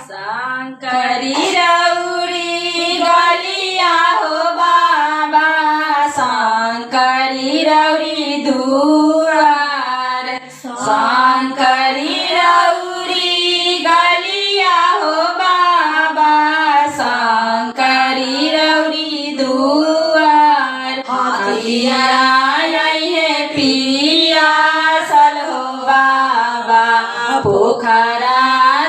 शंकरी रौरी गलिया हो बाबा शंकरी रौरी दुआर शंकरी रौरी गलिया हो बाबा शंकरी रौरी दुआर हथिया पिया सल हो बाबा पोखरा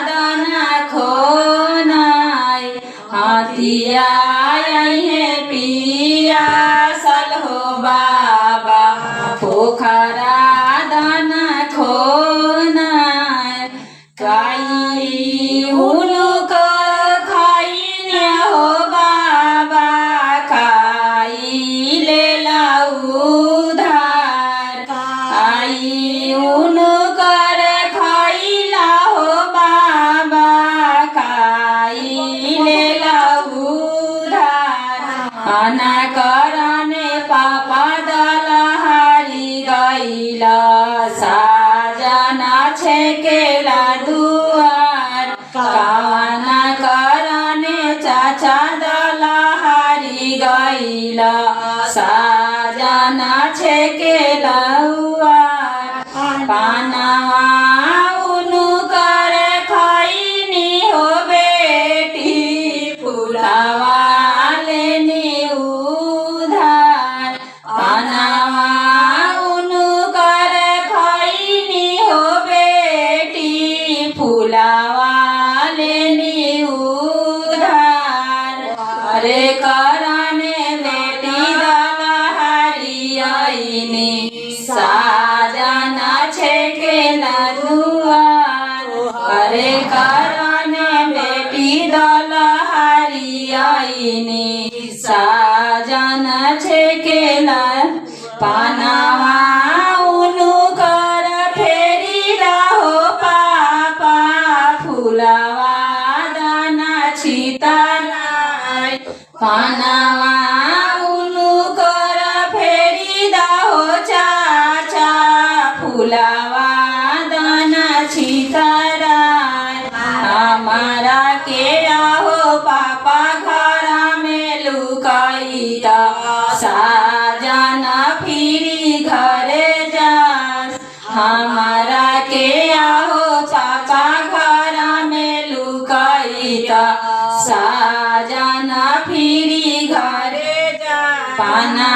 दाना खोनाय हथिया पिया सल हो बाबा पोखरा दाना खोनाय काई हुलुक खाइने हो बाबा काई ले उधार आई उनकर खैला हो बाबा काई ले उधार आना करने पापा दलहारी गैला साजना छेकेला दुआर काना करने चाचा दलहारी गैला साजना छेकेला पानावा उनुकर खैनी हो बेटी फुलावा लेनी उधार पानावा उनुकर खैनी हो बेटी फुलावा लेनी उधार अरे करने बेटी दलहारी आईनी साजना छेकेला दुआर अरे करने बेटी दलहारी आईनी साजना छेकेला पानावा उनुकर फेरी रहो पापा फुलावा दाना छिताराय पानावा उनुकर फेरी दहो चाचा फुलावा दाना छिताराय हमारा के आहो पापा घर में लुकाईता साजना फिरी घरे जास हमारा के आहो पापा घर में लुकाईता साजना फिरी घरे जास पाना